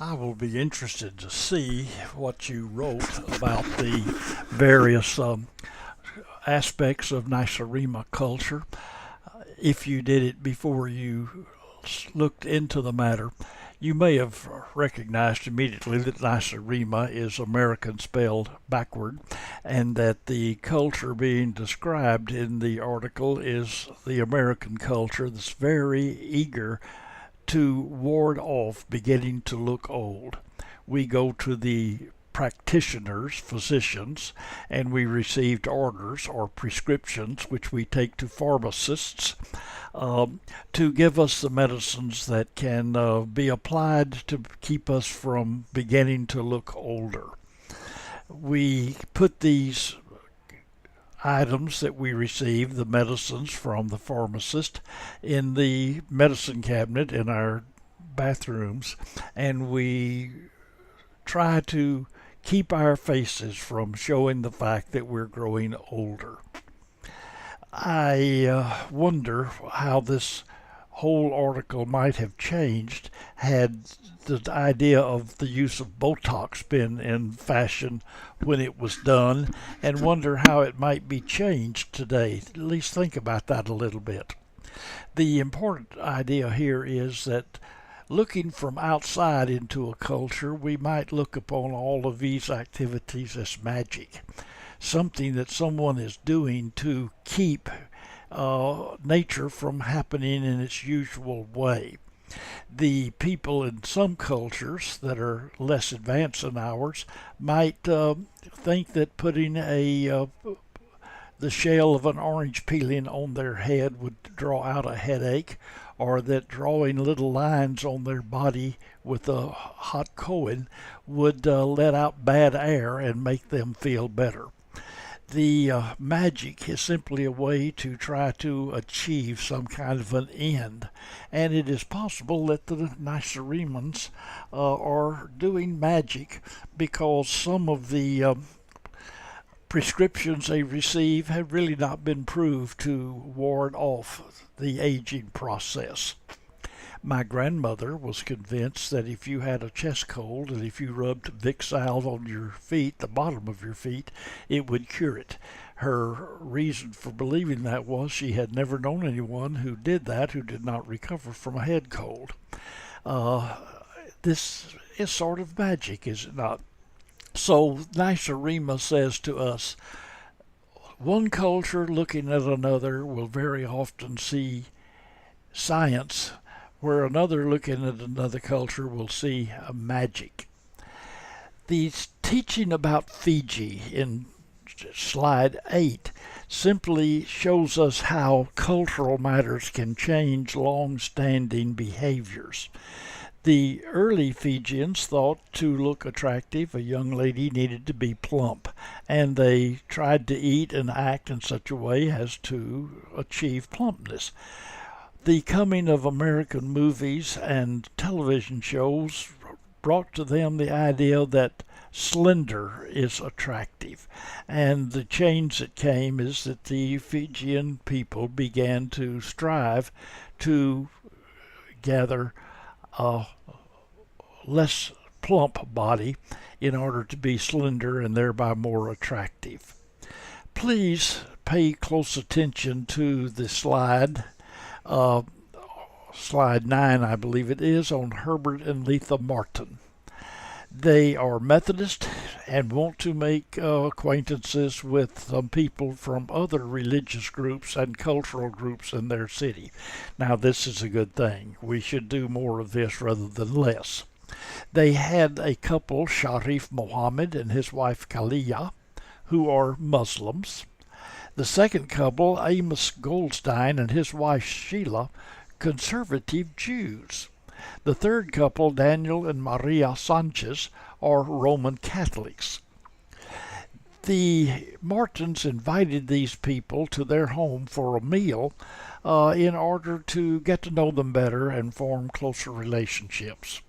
I will be interested to see what you wrote about the various aspects of Nicarima culture. If you did it before you looked into the matter, you may have recognized immediately that Nicarima is American spelled backward, and that the culture being described in the article is the American culture that's very eager to ward off beginning to look old. We go to the practitioners, physicians, and we received orders or prescriptions, which we take to pharmacists, to give us the medicines that can be applied to keep us from beginning to look older. We put these items that we receive, the medicines from the pharmacist, in the medicine cabinet in our bathrooms, and we try to keep our faces from showing the fact that we're growing older. I wonder how this whole article might have changed had the idea of the use of Botox been in fashion when it was done, and wonder how it might be changed today. At least think about that a little bit. The important idea here is that looking from outside into a culture, we might look upon all of these activities as magic, something that someone is doing to keep nature from happening in its usual way. The people in some cultures that are less advanced than ours might think that putting the shell of an orange peeling on their head would draw out a headache, or that drawing little lines on their body with a hot Cohen would let out bad air and make them feel better. The magic is simply a way to try to achieve some kind of an end, and it is possible that the Niceremans are doing magic because some of the prescriptions they receive have really not been proved to ward off the aging process. My grandmother was convinced that if you had a chest cold and if you rubbed Vicks salve on your feet, the bottom of your feet, it would cure it. Her reason for believing that was she had never known anyone who did that who did not recover from a head cold. Uh, this is sort of magic, is it not? So Nicerima says to us, one culture looking at another will very often see science, where another looking at another culture will see magic. The teaching about Fiji in slide 8 simply shows us how cultural matters can change long standing behaviors. The early Fijians thought to look attractive, a young lady needed to be plump, and they tried to eat and act in such a way as to achieve plumpness. The coming of American movies and television shows brought to them the idea that slender is attractive. And the change that came is that the Fijian people began to strive to gather a less plump body in order to be slender and thereby more attractive. Please pay close attention to the uh, slide 9, I believe it is, on Herbert and Letha Martin. They are Methodist and want to make acquaintances with some people from other religious groups and cultural groups in their city. Now, this is a good thing. We should do more of this rather than less. They had a couple, Sharif Mohammed and his wife Khaliya, who are Muslims. The second couple, Amos Goldstein and his wife Sheila, conservative Jews. The third couple, Daniel and Maria Sanchez, are Roman Catholics. The Martins invited these people to their home for a meal in order to get to know them better and form closer relationships.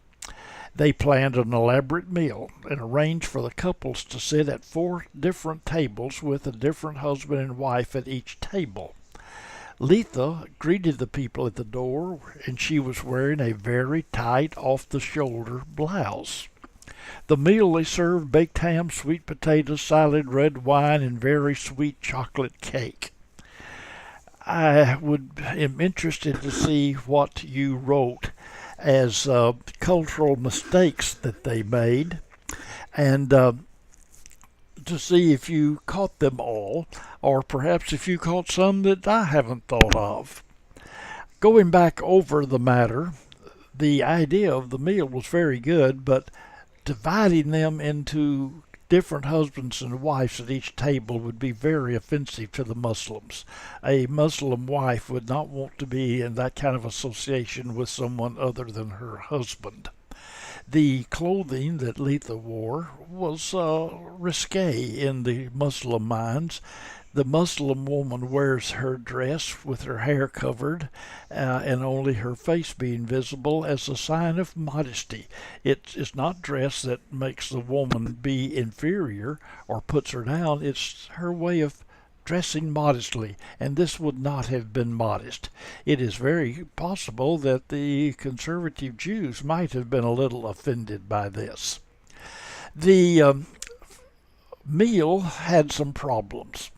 They planned an elaborate meal and arranged for the couples to sit at 4 different tables with a different husband and wife at each table. Letha greeted the people at the door, and she was wearing a very tight off-the-shoulder blouse. The meal they served: baked ham, sweet potatoes, salad, red wine, and very sweet chocolate cake. Am interested to see what you wrote as cultural mistakes that they made, and to see if you caught them all, or perhaps if you caught some that I haven't thought of. Going back over the matter, the idea of the meal was very good, but dividing them into different husbands and wives at each table would be very offensive to the Muslims. A Muslim wife would not want to be in that kind of association with someone other than her husband. The clothing that Letha wore was risque in the Muslim minds. The Muslim woman wears her dress with her hair covered and only her face being visible as a sign of modesty. It's not dress that makes the woman be inferior or puts her down. It's her way of dressing modestly, and this would not have been modest. It is very possible that the conservative Jews might have been a little offended by this. The meal had some problems.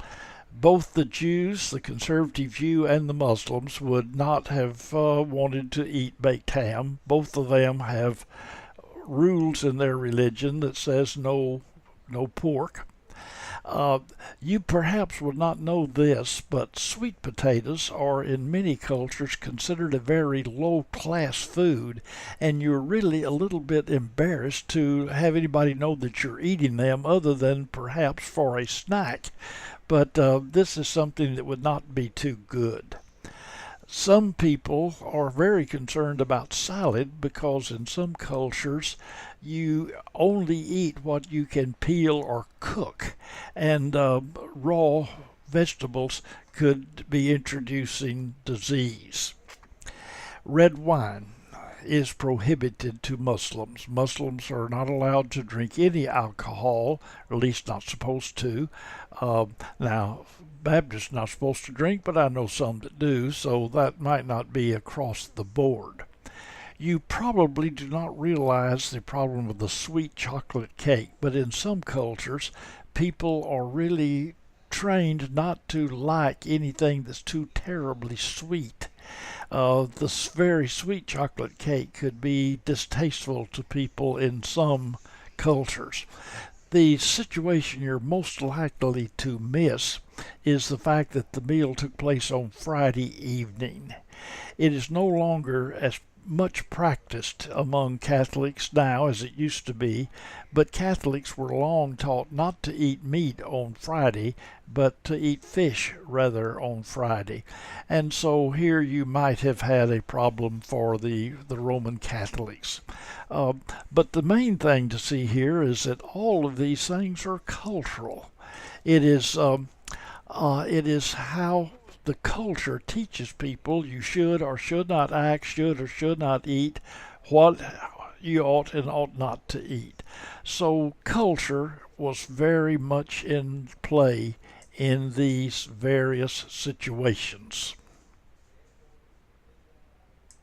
Both the Jews, the conservative Jew, and the Muslims would not have wanted to eat baked ham. Both of them have rules in their religion that says no pork. You perhaps would not know this, but sweet potatoes are in many cultures considered a very low-class food, and you're really a little bit embarrassed to have anybody know that you're eating them other than perhaps for a snack. But this is something that would not be too good. Some people are very concerned about salad because in some cultures you only eat what you can peel or cook, and raw vegetables could be introducing disease. Red wine is prohibited to Muslims. Muslims are not allowed to drink any alcohol, or at least not supposed to. Now, Baptists not supposed to drink, but I know some that do, so that might not be across the board. You probably do not realize the problem with the sweet chocolate cake, but in some cultures, people are really trained not to like anything that's too terribly sweet. This very sweet chocolate cake could be distasteful to people in some cultures. The situation you're most likely to miss is the fact that the meal took place on Friday evening. It is no longer as much practiced among Catholics now as it used to be, but Catholics were long taught not to eat meat on Friday, but to eat fish rather on Friday. And so here you might have had a problem for the Roman Catholics. But the main thing to see here is that all of these things are cultural. It is how the culture teaches people you should or should not act, should or should not eat, what you ought and ought not to eat. So culture was very much in play in these various situations.